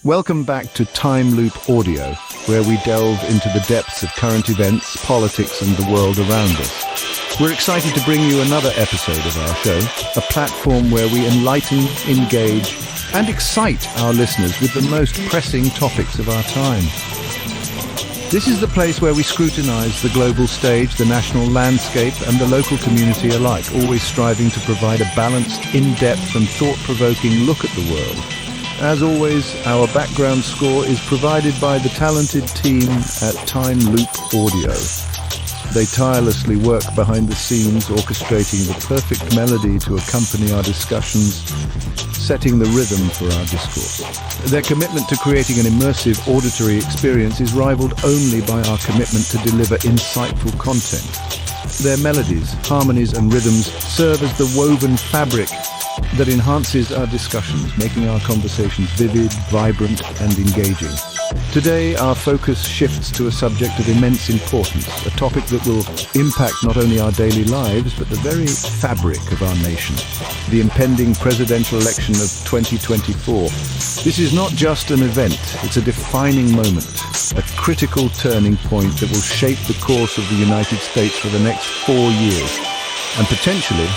Welcome back to Time Loop Audio, where we delve into the depths of current events, politics, and the world around us. We're excited to bring you another episode of our show, a platform where we enlighten, engage, and excite our listeners with the most pressing topics of our time. This is the place where we scrutinize the global stage, the national landscape, and the local community alike, always striving to provide a balanced, in-depth, and thought-provoking look at the world. As always, our background score is provided by the talented team at Time Loop Audio. They tirelessly work behind the scenes, orchestrating the perfect melody to accompany our discussions, setting the rhythm for our discourse. Their commitment to creating an immersive auditory experience is rivaled only by our commitment to deliver insightful content. Their melodies, harmonies, and rhythms serve as the woven fabric that enhances our discussions, making our conversations vivid, vibrant, and engaging. Today, our focus shifts to a subject of immense importance, a topic that will impact not only our daily lives, but the very fabric of our nation, the impending presidential election of 2024. This is not just an event, it's a defining moment, a critical turning point that will shape the course of the United States for the next 4 years, and potentially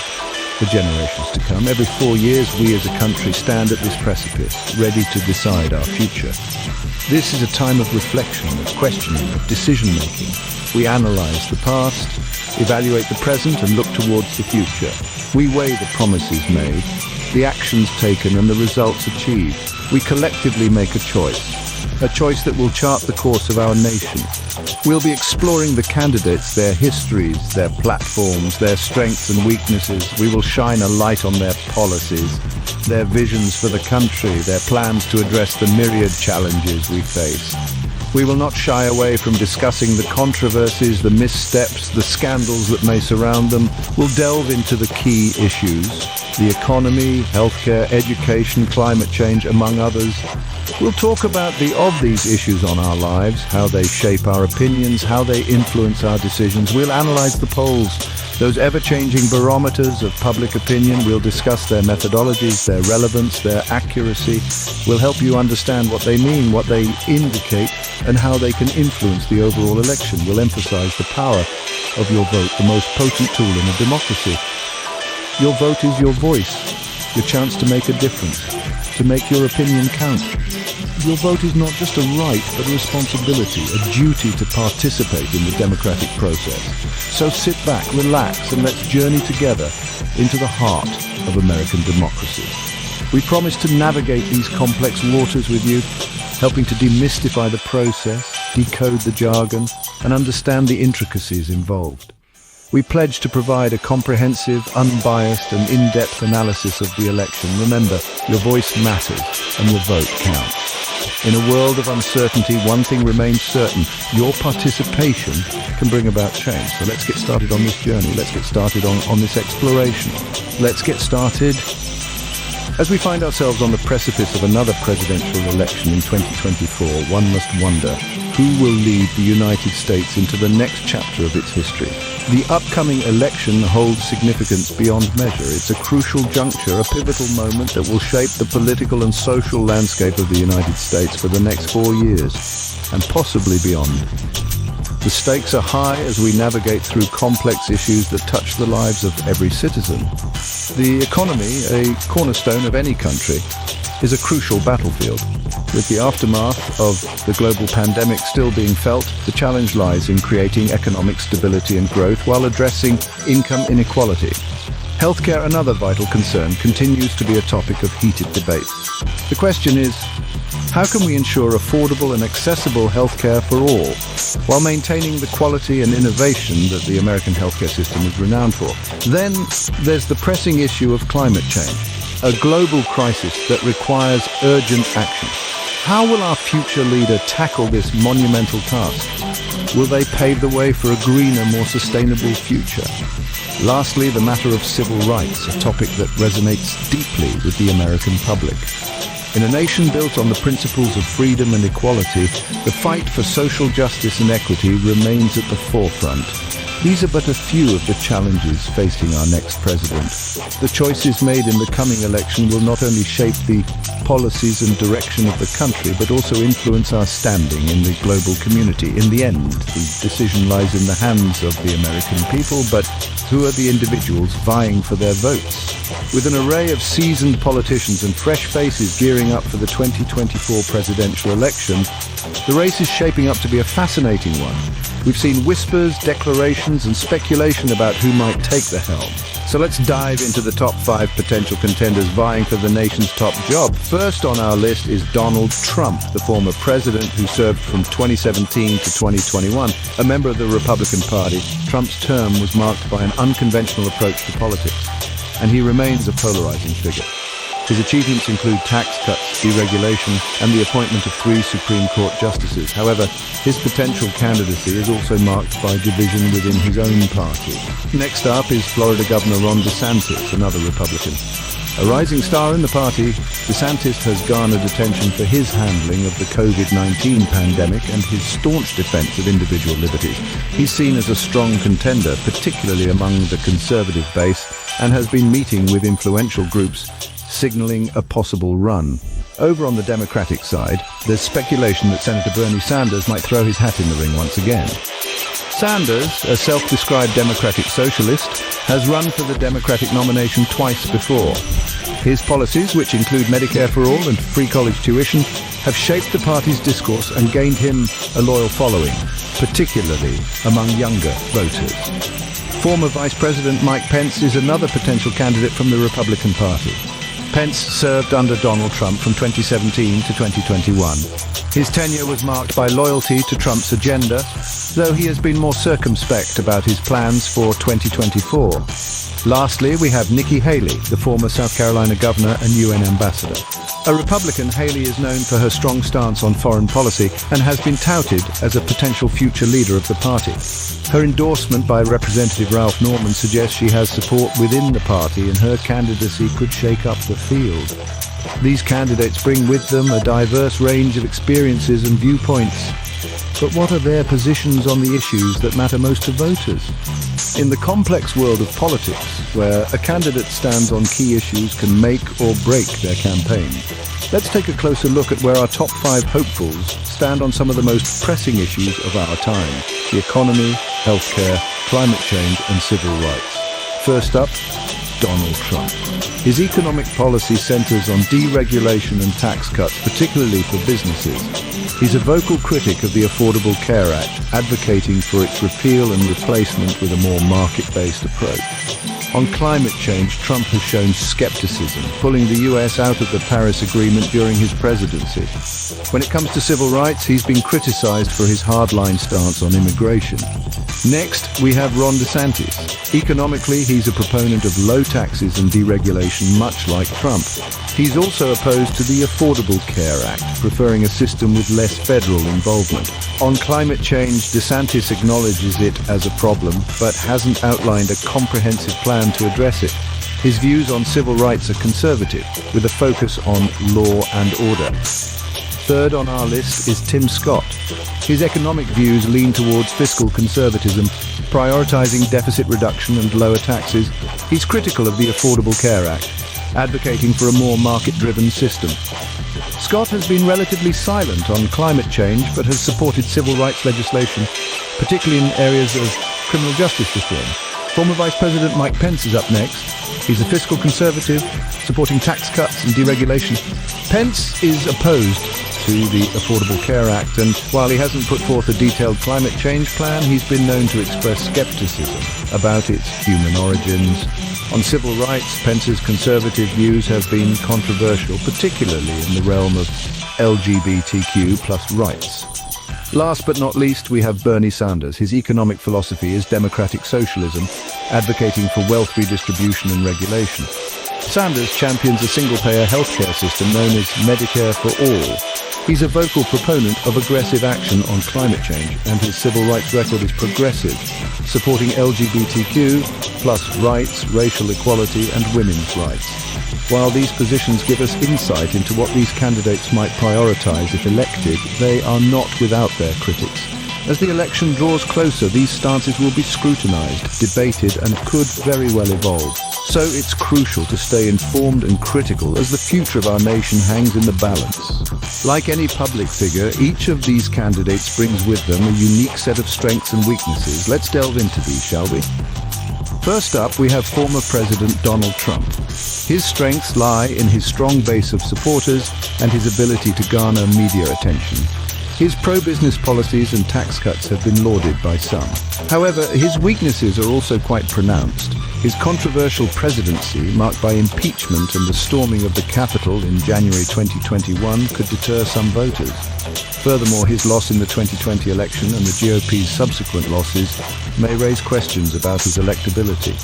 for generations to come. Every 4 years, we as a country stand at this precipice, ready to decide our future. This is a time of reflection, of questioning, of decision-making. We analyze the past, evaluate the present, and look towards the future. We weigh the promises made, the actions taken, and the results achieved. We collectively make a choice that will chart the course of our nation. We'll be exploring the candidates, their histories, their platforms, their strengths and weaknesses. We will shine a light on their policies, their visions for the country, their plans to address the myriad challenges we face. We will not shy away from discussing the controversies, the missteps, the scandals that may surround them. We'll delve into the key issues, the economy, healthcare, education, climate change, among others. We'll talk about these issues on our lives, how they shape our opinions, how they influence our decisions. We'll analyze the polls, those ever-changing barometers of public opinion. We'll discuss their methodologies, their relevance, their accuracy. We'll help you understand what they mean, what they indicate, and how they can influence the overall election. We'll emphasize the power of your vote, the most potent tool in a democracy. Your vote is your voice, your chance to make a difference, to make your opinion count. Your vote is not just a right, but a responsibility, a duty to participate in the democratic process. So sit back, relax, and let's journey together into the heart of American democracy. We promise to navigate these complex waters with you, helping to demystify the process, decode the jargon, and understand the intricacies involved. We pledge to provide a comprehensive, unbiased, and in-depth analysis of the election. Remember, your voice matters, and your vote counts. In a world of uncertainty, one thing remains certain: your participation can bring about change. So let's get started on this journey. Let's get started on this exploration. Let's get started. As we find ourselves on the precipice of another presidential election in 2024, one must wonder, who will lead the United States into the next chapter of its history? The upcoming election holds significance beyond measure. It's a crucial juncture, a pivotal moment that will shape the political and social landscape of the United States for the next 4 years, and possibly beyond. The stakes are high as we navigate through complex issues that touch the lives of every citizen. The economy, a cornerstone of any country, is a crucial battlefield. With the aftermath of the global pandemic still being felt, the challenge lies in creating economic stability and growth while addressing income inequality. Healthcare, another vital concern, continues to be a topic of heated debate. The question is, how can we ensure affordable and accessible healthcare for all, while maintaining the quality and innovation that the American healthcare system is renowned for? Then there's the pressing issue of climate change, a global crisis that requires urgent action. How will our future leader tackle this monumental task? Will they pave the way for a greener, more sustainable future? Lastly, the matter of civil rights, a topic that resonates deeply with the American public. In a nation built on the principles of freedom and equality, the fight for social justice and equity remains at the forefront. These are but a few of the challenges facing our next president. The choices made in the coming election will not only shape the policies and direction of the country, but also influence our standing in the global community. In the end, the decision lies in the hands of the American people, but who are the individuals vying for their votes? With an array of seasoned politicians and fresh faces gearing up for the 2024 presidential election, the race is shaping up to be a fascinating one. We've seen whispers, declarations, and speculation about who might take the helm. So let's dive into the top 5 potential contenders vying for the nation's top job. First on our list is Donald Trump, the former president who served from 2017 to 2021. A member of the Republican Party, Trump's term was marked by an unconventional approach to politics, and he remains a polarizing figure. His achievements include tax cuts, deregulation, and the appointment of 3 Supreme Court justices. However, his potential candidacy is also marked by division within his own party. Next up is Florida Governor Ron DeSantis, another Republican. A rising star in the party, DeSantis has garnered attention for his handling of the COVID-19 pandemic and his staunch defense of individual liberties. He's seen as a strong contender, particularly among the conservative base, and has been meeting with influential groups, signaling a possible run. Over on the Democratic side, there's speculation that Senator Bernie Sanders might throw his hat in the ring once again. Sanders, a self-described democratic socialist, has run for the Democratic nomination twice before. His policies, which include Medicare for all and free college tuition, have shaped the party's discourse and gained him a loyal following, particularly among younger voters. Former Vice President Mike Pence is another potential candidate from the Republican Party. Pence served under Donald Trump from 2017 to 2021. His tenure was marked by loyalty to Trump's agenda, though he has been more circumspect about his plans for 2024. Lastly, we have Nikki Haley, the former South Carolina governor and UN ambassador. A Republican, Haley is known for her strong stance on foreign policy and has been touted as a potential future leader of the party. Her endorsement by Representative Ralph Norman suggests she has support within the party, and her candidacy could shake up the field. These candidates bring with them a diverse range of experiences and viewpoints. But what are their positions on the issues that matter most to voters? In the complex world of politics, where a candidate stands on key issues can make or break their campaign, let's take a closer look at where our top 5 hopefuls stand on some of the most pressing issues of our time: the economy, healthcare, climate change, and civil rights. First up, Donald Trump. His economic policy centers on deregulation and tax cuts, particularly for businesses. He's a vocal critic of the Affordable Care Act, advocating for its repeal and replacement with a more market-based approach. On climate change, Trump has shown skepticism, pulling the US out of the Paris Agreement during his presidency. When it comes to civil rights, he's been criticized for his hardline stance on immigration. Next, we have Ron DeSantis. Economically, he's a proponent of low taxes and deregulation, much like Trump. He's also opposed to the Affordable Care Act, preferring a system with less federal involvement. On climate change, DeSantis acknowledges it as a problem, but hasn't outlined a comprehensive plan to address it. His views on civil rights are conservative, with a focus on law and order. Third on our list is Tim Scott. His economic views lean towards fiscal conservatism, prioritizing deficit reduction and lower taxes. He's critical of the Affordable Care Act, advocating for a more market-driven system. Scott has been relatively silent on climate change, but has supported civil rights legislation, particularly in areas of criminal justice reform. Former Vice President Mike Pence is up next. He's a fiscal conservative, supporting tax cuts and deregulation. Pence is opposed to the Affordable Care Act, and while he hasn't put forth a detailed climate change plan, he's been known to express skepticism about its human origins. On civil rights, Pence's conservative views have been controversial, particularly in the realm of LGBTQ+ rights. Last but not least, we have Bernie Sanders. His economic philosophy is democratic socialism, advocating for wealth redistribution and regulation. Sanders champions a single-payer healthcare system known as Medicare for all. He's a vocal proponent of aggressive action on climate change, and his civil rights record is progressive, supporting LGBTQ+ rights, racial equality, and women's rights. While these positions give us insight into what these candidates might prioritize if elected, they are not without their critics. As the election draws closer, these stances will be scrutinized, debated, and could very well evolve. So it's crucial to stay informed and critical as the future of our nation hangs in the balance. Like any public figure, each of these candidates brings with them a unique set of strengths and weaknesses. Let's delve into these, shall we? First up, we have former President Donald Trump. His strengths lie in his strong base of supporters and his ability to garner media attention. His pro-business policies and tax cuts have been lauded by some. However, his weaknesses are also quite pronounced. His controversial presidency, marked by impeachment and the storming of the Capitol in January 2021, could deter some voters. Furthermore, his loss in the 2020 election and the GOP's subsequent losses may raise questions about his electability.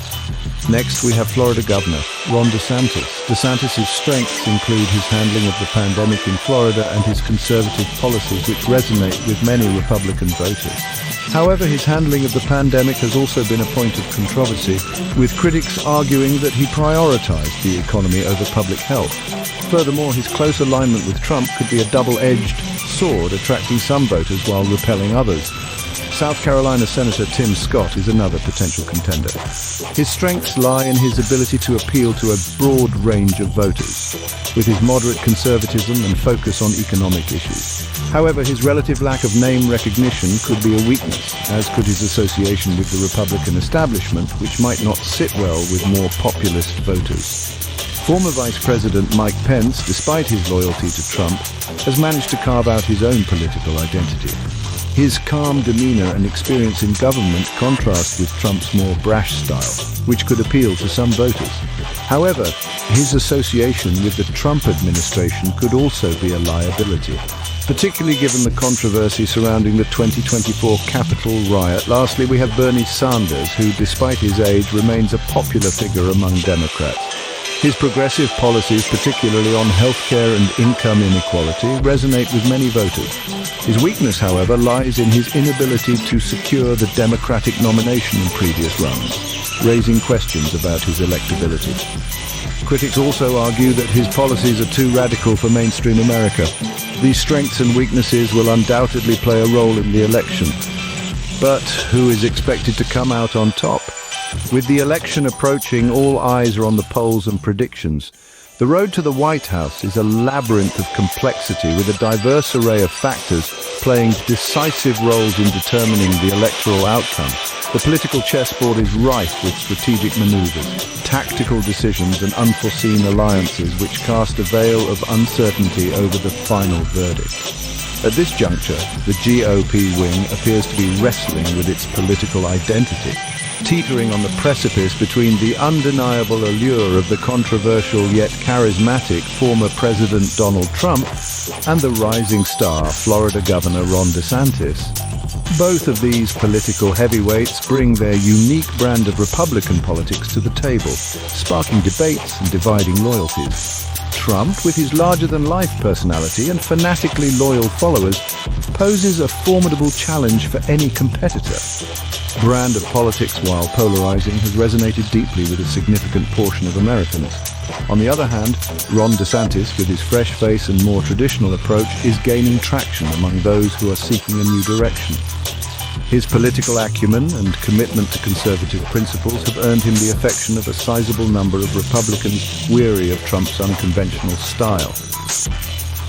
Next, we have Florida Governor Ron DeSantis. DeSantis' strengths include his handling of the pandemic in Florida and his conservative policies, which resonate with many Republican voters. However, his handling of the pandemic has also been a point of controversy, with critics arguing that he prioritized the economy over public health. Furthermore, his close alignment with Trump could be a double-edged sword, attracting some voters while repelling others. South Carolina Senator Tim Scott is another potential contender. His strengths lie in his ability to appeal to a broad range of voters, with his moderate conservatism and focus on economic issues. However, his relative lack of name recognition could be a weakness, as could his association with the Republican establishment, which might not sit well with more populist voters. Former Vice President Mike Pence, despite his loyalty to Trump, has managed to carve out his own political identity. His calm demeanor and experience in government contrast with Trump's more brash style, which could appeal to some voters. However, his association with the Trump administration could also be a liability, particularly given the controversy surrounding the 2024 Capitol riot. Lastly, we have Bernie Sanders, who, despite his age, remains a popular figure among Democrats. His progressive policies, particularly on healthcare and income inequality, resonate with many voters. His weakness, however, lies in his inability to secure the Democratic nomination in previous runs, raising questions about his electability. Critics also argue that his policies are too radical for mainstream America. These strengths and weaknesses will undoubtedly play a role in the election. But who is expected to come out on top? With the election approaching, all eyes are on the polls and predictions. The road to the White House is a labyrinth of complexity, with a diverse array of factors playing decisive roles in determining the electoral outcome. The political chessboard is rife with strategic maneuvers, tactical decisions, and unforeseen alliances which cast a veil of uncertainty over the final verdict. At this juncture, the GOP wing appears to be wrestling with its political identity, teetering on the precipice between the undeniable allure of the controversial yet charismatic former President Donald Trump and the rising star Florida Governor Ron DeSantis. Both of these political heavyweights bring their unique brand of Republican politics to the table, sparking debates and dividing loyalties. Trump, with his larger-than-life personality and fanatically loyal followers, poses a formidable challenge for any competitor. Brand of politics, while polarizing, has resonated deeply with a significant portion of Americans. On the other hand, Ron DeSantis, with his fresh face and more traditional approach, is gaining traction among those who are seeking a new direction. His political acumen and commitment to conservative principles have earned him the affection of a sizable number of Republicans weary of Trump's unconventional style.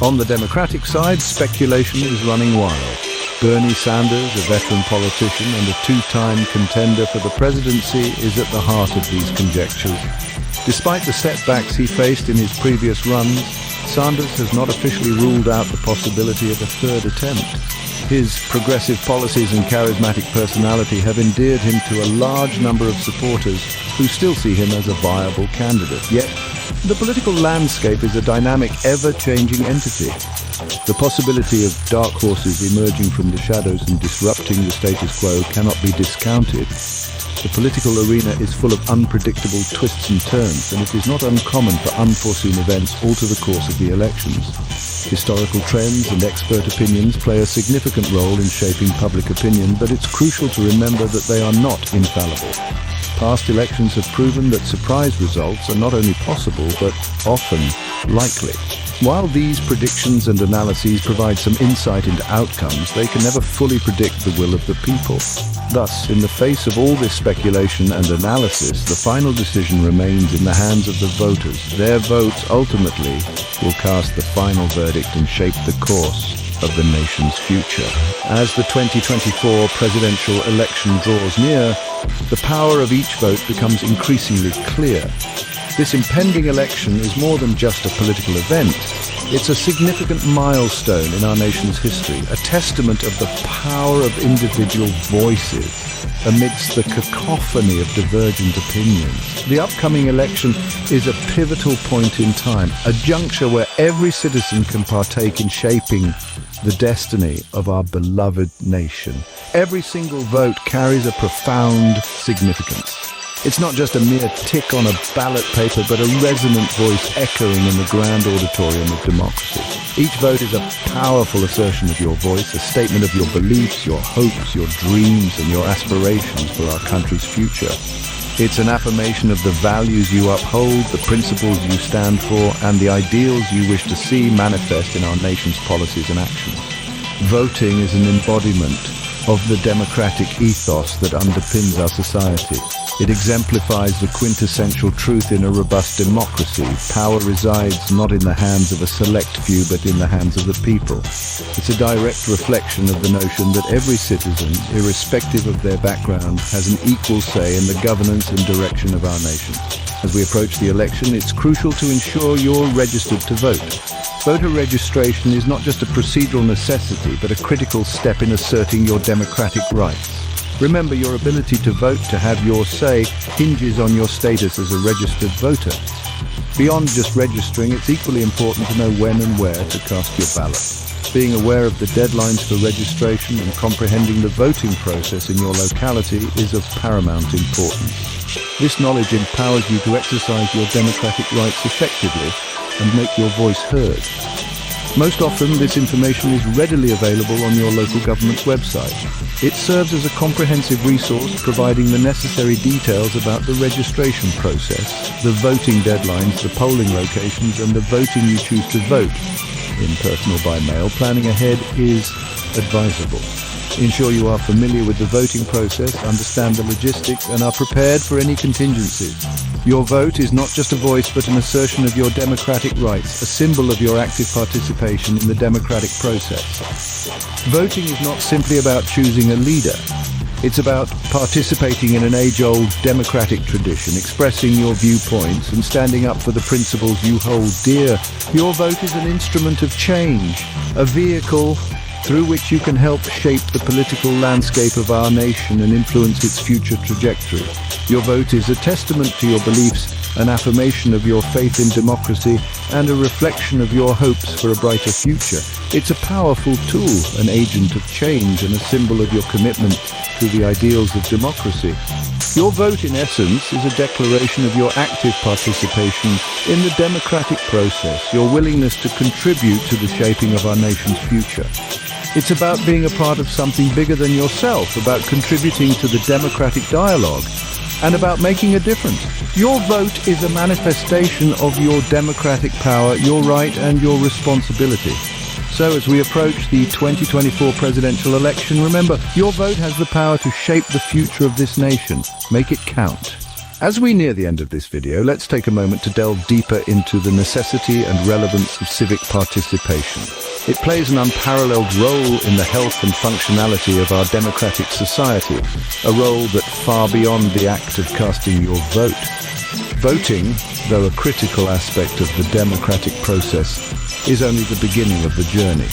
On the Democratic side, speculation is running wild. Bernie Sanders, a veteran politician and a two-time contender for the presidency, is at the heart of these conjectures. Despite the setbacks he faced in his previous runs, Sanders has not officially ruled out the possibility of a third attempt. His progressive policies and charismatic personality have endeared him to a large number of supporters who still see him as a viable candidate. Yet, the political landscape is a dynamic, ever-changing entity. The possibility of dark horses emerging from the shadows and disrupting the status quo cannot be discounted. The political arena is full of unpredictable twists and turns, and it is not uncommon for unforeseen events alter the course of the elections. Historical trends and expert opinions play a significant role in shaping public opinion, but it's crucial to remember that they are not infallible. Past elections have proven that surprise results are not only possible, but often likely. While these predictions and analyses provide some insight into outcomes, they can never fully predict the will of the people. Thus, in the face of all this speculation and analysis, the final decision remains in the hands of the voters. Their votes ultimately will cast the final verdict and shape the course of the nation's future. As the 2024 presidential election draws near, the power of each vote becomes increasingly clear. This impending election is more than just a political event. It's a significant milestone in our nation's history, a testament of the power of individual voices amidst the cacophony of divergent opinions. The upcoming election is a pivotal point in time, a juncture where every citizen can partake in shaping the destiny of our beloved nation. Every single vote carries a profound significance. It's not just a mere tick on a ballot paper, but a resonant voice echoing in the grand auditorium of democracy. Each vote is a powerful assertion of your voice, a statement of your beliefs, your hopes, your dreams, and your aspirations for our country's future. It's an affirmation of the values you uphold, the principles you stand for, and the ideals you wish to see manifest in our nation's policies and actions. Voting is an embodiment of the democratic ethos that underpins our society. It exemplifies the quintessential truth in a robust democracy. Power resides not in the hands of a select few, but in the hands of the people. It's a direct reflection of the notion that every citizen, irrespective of their background, has an equal say in the governance and direction of our nation. As we approach the election, it's crucial to ensure you're registered to vote. Voter registration is not just a procedural necessity, but a critical step in asserting your democratic rights. Remember, your ability to vote, to have your say, hinges on your status as a registered voter. Beyond just registering, it's equally important to know when and where to cast your ballot. Being aware of the deadlines for registration and comprehending the voting process in your locality is of paramount importance. This knowledge empowers you to exercise your democratic rights effectively and make your voice heard. Most often, this information is readily available on your local government's website. It serves as a comprehensive resource, providing the necessary details about the registration process, the voting deadlines, the polling locations, and the voting you choose to vote. In person or by mail, planning ahead is advisable. Ensure you are familiar with the voting process, understand the logistics, and are prepared for any contingencies. Your vote is not just a voice, but an assertion of your democratic rights, a symbol of your active participation in the democratic process. Voting is not simply about choosing a leader. It's about participating in an age-old democratic tradition, expressing your viewpoints and standing up for the principles you hold dear. Your vote is an instrument of change, a vehicle through which you can help shape the political landscape of our nation and influence its future trajectory. Your vote is a testament to your beliefs, an affirmation of your faith in democracy, and a reflection of your hopes for a brighter future. It's a powerful tool, an agent of change, and a symbol of your commitment to the ideals of democracy. Your vote, in essence, is a declaration of your active participation in the democratic process, your willingness to contribute to the shaping of our nation's future. It's about being a part of something bigger than yourself, about contributing to the democratic dialogue, and about making a difference. Your vote is a manifestation of your democratic power, your right, and your responsibility. So as we approach the 2024 presidential election, remember, your vote has the power to shape the future of this nation. Make it count. As we near the end of this video, let's take a moment to delve deeper into the necessity and relevance of civic participation. It plays an unparalleled role in the health and functionality of our democratic society, a role that far beyond the act of casting your vote. Voting, though a critical aspect of the democratic process, is only the beginning of the journey.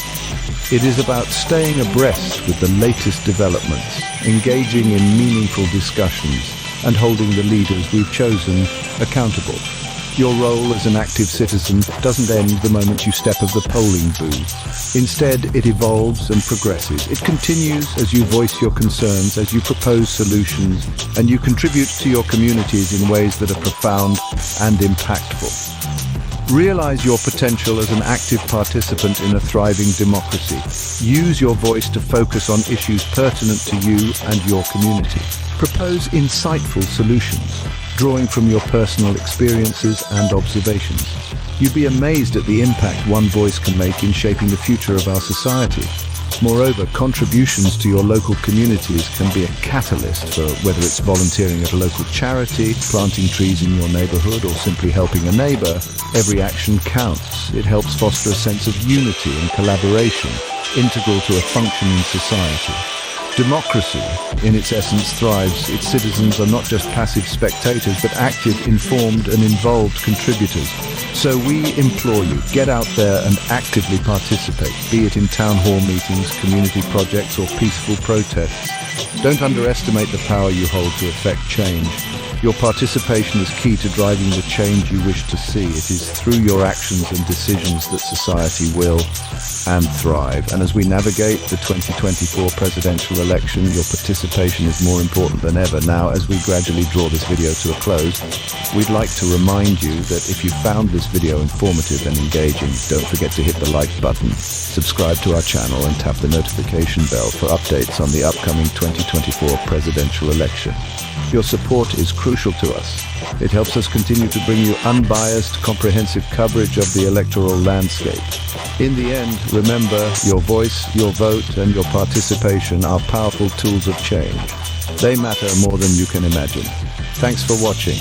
It is about staying abreast with the latest developments, engaging in meaningful discussions, and holding the leaders we've chosen accountable. Your role as an active citizen doesn't end the moment you step of the polling booth. Instead, it evolves and progresses. It continues as you voice your concerns, as you propose solutions, and you contribute to your communities in ways that are profound and impactful. Realize your potential as an active participant in a thriving democracy. Use your voice to focus on issues pertinent to you and your community. Propose insightful solutions, drawing from your personal experiences and observations. You'd be amazed at the impact one voice can make in shaping the future of our society. Moreover, contributions to your local communities can be a catalyst for whether it's volunteering at a local charity, planting trees in your neighborhood, or simply helping a neighbor. Every action counts. It helps foster a sense of unity and collaboration, integral to a functioning society. Democracy, in its essence, thrives. Its citizens are not just passive spectators, but active, informed, and involved contributors. So we implore you, get out there and actively participate, be it in town hall meetings, community projects, or peaceful protests. Don't underestimate the power you hold to effect change. Your participation is key to driving the change you wish to see. It is through your actions and decisions that society will and thrive. And as we navigate the 2024 presidential election, your participation is more important than ever. Now, as we gradually draw this video to a close, we'd like to remind you that if you found this video informative and engaging, don't forget to hit the like button, subscribe to our channel, and tap the notification bell for updates on the upcoming 2024 presidential election. Your support is crucial to us. It helps us continue to bring you unbiased, comprehensive coverage of the electoral landscape. In the end, remember, your voice, your vote, and your participation are powerful tools of change. They matter more than you can imagine. Thanks for watching.